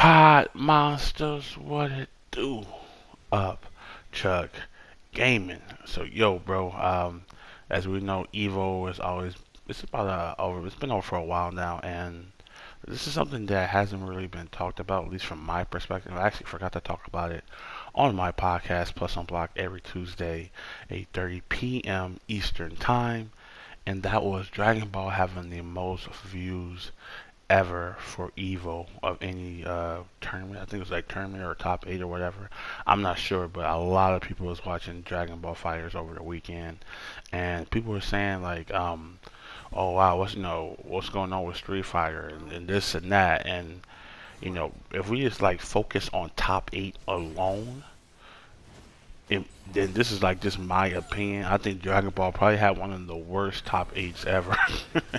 Pod Monsters, what it do? Up, Chuck, Gaming. So, yo, bro. As we know, Evo is always it's about over. It's been over for a while now, and this is something that hasn't really been talked about, at least from my perspective. I actually forgot to talk about it on my podcast, Plus on Block, every Tuesday, 8:30 p.m. Eastern Time, and that was Dragon Ball having the most views ever for Evo of any tournament. I think it was like tournament or top eight or whatever. I'm not sure, but a lot of people was watching Dragon Ball Fighters over the weekend, and people were saying like, oh wow, what's going on with Street Fighter and this and that, and if we just like focus on top eight alone, it, then this is like just my opinion. I think Dragon Ball probably had one of the worst top eights ever.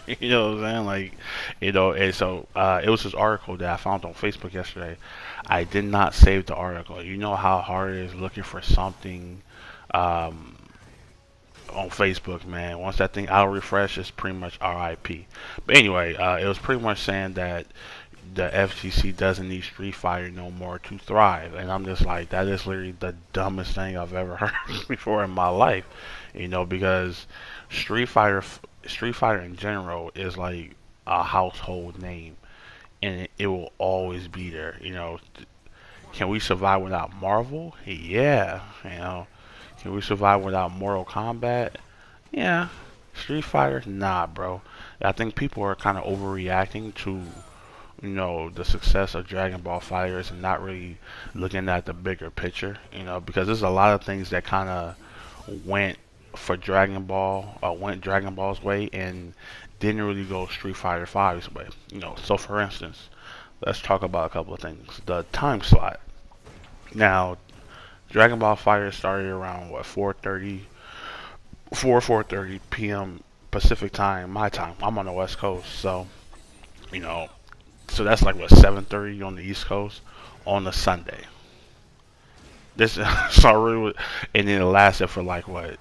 You know what I'm saying? Like, and so it was this article that I found on Facebook yesterday. I did not save the article. You know how hard it is looking for something um, on Facebook, man. Once that thing auto refresh, it's pretty much RIP. But anyway, it was pretty much saying that the FGC doesn't need Street Fighter no more to thrive. And I'm just like, that is literally the dumbest thing I've ever heard before in my life. Because Street Fighter, Street Fighter in general is like a household name, and it will always be there. Can we survive without Marvel? Yeah. Can we survive without Mortal Kombat? Yeah. Street Fighter? Nah, bro. I think people are kind of overreacting to the success of Dragon Ball Fighters and not really looking at the bigger picture, because there's a lot of things that kind of went for Dragon Ball, went Dragon Ball's way and didn't really go Street Fighter V's way. So for instance, let's talk about a couple of things. The time slot. Now, Dragon Ball Fighter started around what 4:30 p.m. Pacific time, my time. I'm on the West Coast, so you know so that's like what 7:30 on the East Coast on a Sunday. This so really, and then it lasted for like what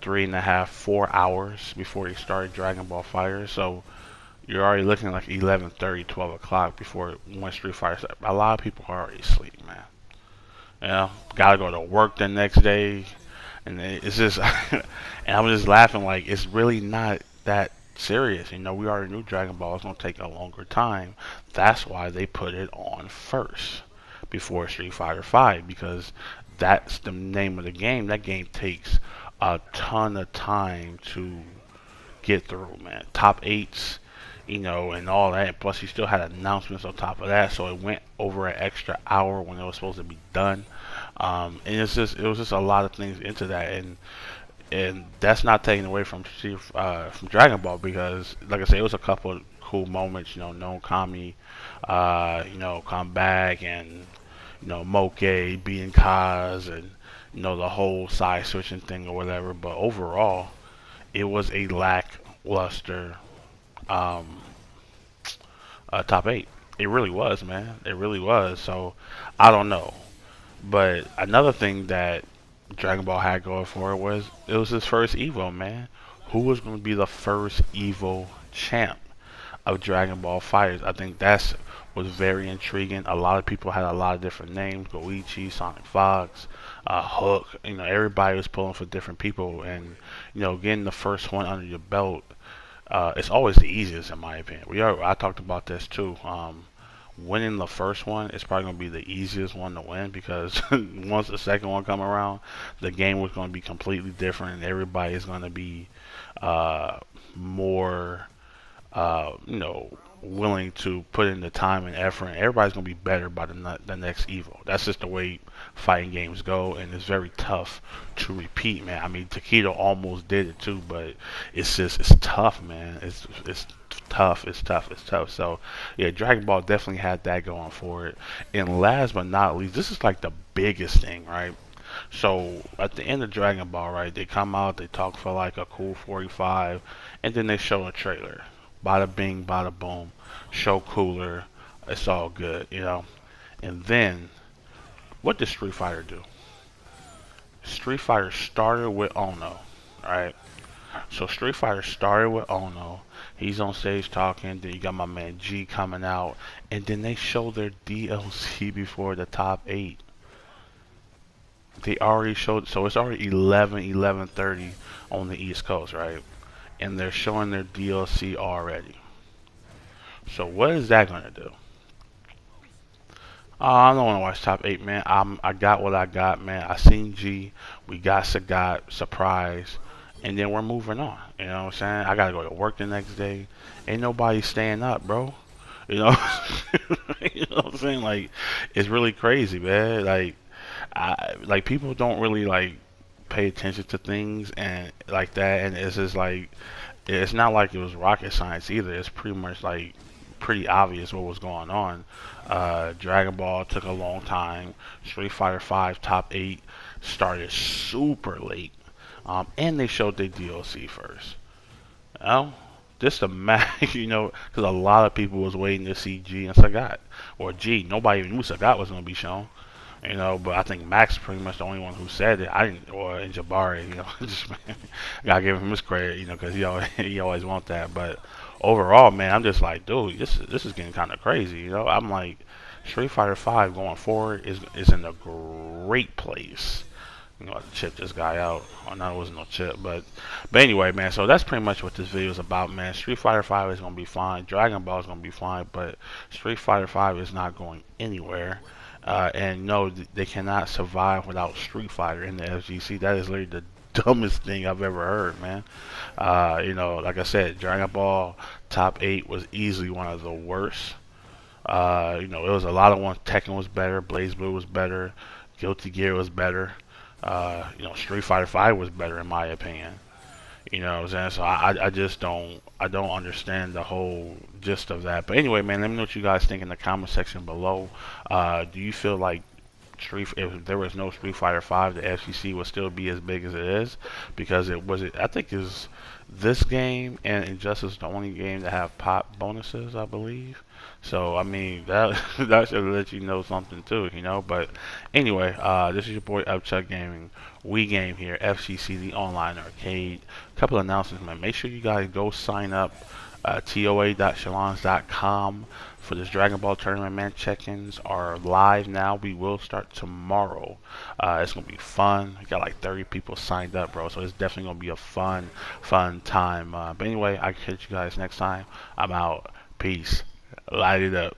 3.5, 4 hours before he started Dragon Ball Fighter. So you're already looking like 11:30, 12 o'clock before one Street Fighter. A lot of people are already asleep, man. Gotta go to work the next day, and it's just, and I was just laughing like it's really not that serious. We already knew Dragon Ball was gonna take a longer time. That's why they put it on first before Street Fighter Five because that's the name of the game. That game takes a ton of time to get through, man. Top eights, and all that. Plus, he still had announcements on top of that, so it went over an extra hour when it was supposed to be done. And it was just a lot of things into that, and that's not taken away from Dragon Ball because, like I said, it was a couple of cool moments. No Kami, come back and Moke beating Kaz and the whole side switching thing or whatever. But overall, it was a lackluster um, top eight. It really was, man. It really was. So I don't know. But another thing that Dragon Ball had going for it was his first Evo, man. Who was going to be the first Evo champ of Dragon Ball Fighters? I think that's was very intriguing. A lot of people had a lot of different names: Goichi, Sonic Fox, Hook. Everybody was pulling for different people, and getting the first one under your belt, it's always the easiest in my opinion. I talked about this too. Winning the first one is probably going to be the easiest one to win because once the second one come around, the game was going to be completely different. And everybody is going to be more, willing to put in the time and effort. And everybody's going to be better by the next Evo. That's just the way fighting games go, and it's very tough to repeat, man. I mean, Takedo almost did it too, but it's tough, man. It's tough. It's tough. It's tough. So yeah, Dragon Ball definitely had that going for it. And last but not least, this is like the biggest thing, right? So at the end of Dragon Ball, right, they come out, they talk for like a cool 45, and then they show a trailer. Bada bing, bada boom. Show cooler. It's all good. And then, what did Street Fighter do? Street Fighter started with Ono, right? So Street Fighter started with Ono. He's on stage talking. Then you got my man G coming out, and then they show their DLC before the top eight. They already showed, so it's already 11:30 on the East Coast, right? And they're showing their DLC already. So what is that gonna do? I don't want to watch top eight, man. I got what I got, man. I seen G, we got Sagat, surprise, and then we're moving on. You know what I'm saying? I gotta go to work the next day. Ain't nobody staying up, bro. You know, you know what I'm saying? Like, it's really crazy, man. Like people don't really like pay attention to things and like that, and it's just like it's not like it was rocket science either. It's pretty much like pretty obvious what was going on. Dragon Ball took a long time. Street Fighter 5 top 8 started super late. And they showed their DLC first. Well, just a match, you know, because a lot of people was waiting to see G and Sagat. Or G, nobody even knew Sagat was going to be shown. You know, but I think Max pretty much the only one who said it. I didn't, or and Jabari, you know, just gotta give him his credit, you know, because he always want that. But overall, man, I'm just like, dude, this is getting kind of crazy, you know. I'm like, Street Fighter 5 going forward is in a great place. You know, I chip this guy out. Oh no, it wasn't no chip, but anyway, man. So that's pretty much what this video is about, man. Street Fighter 5 is gonna be fine. Dragon Ball is gonna be fine, but Street Fighter 5 is not going anywhere. And no, they cannot survive without Street Fighter in the FGC. That is literally the dumbest thing I've ever heard, man. You know, like I said, Dragon Ball top 8 was easily one of the worst. You know, it was a lot of ones. Tekken was better, Blaze Blue was better, Guilty Gear was better. You know, Street Fighter 5 was better in my opinion. You know what I'm saying? So I just don't understand the whole gist of that. But anyway, man, let me know what you guys think in the comment section below. Do you feel like if there was no Street Fighter 5, the FCC would still be as big as it is? Because I think is this game and Injustice the only game that have pop bonuses, I believe. So I mean that that should let you know something too, you know. But anyway, this is your boy Upchuck Gaming. We game here, FCC, the online arcade. Couple of announcements, man. Make sure you guys go sign up toa.shalons.com for this Dragon Ball tournament, man. Check-ins are live now. We will start tomorrow. It's gonna be fun. We got like 30 people signed up, bro. So it's definitely gonna be a fun time. But anyway, I catch you guys next time. I'm out. Peace. Light it up.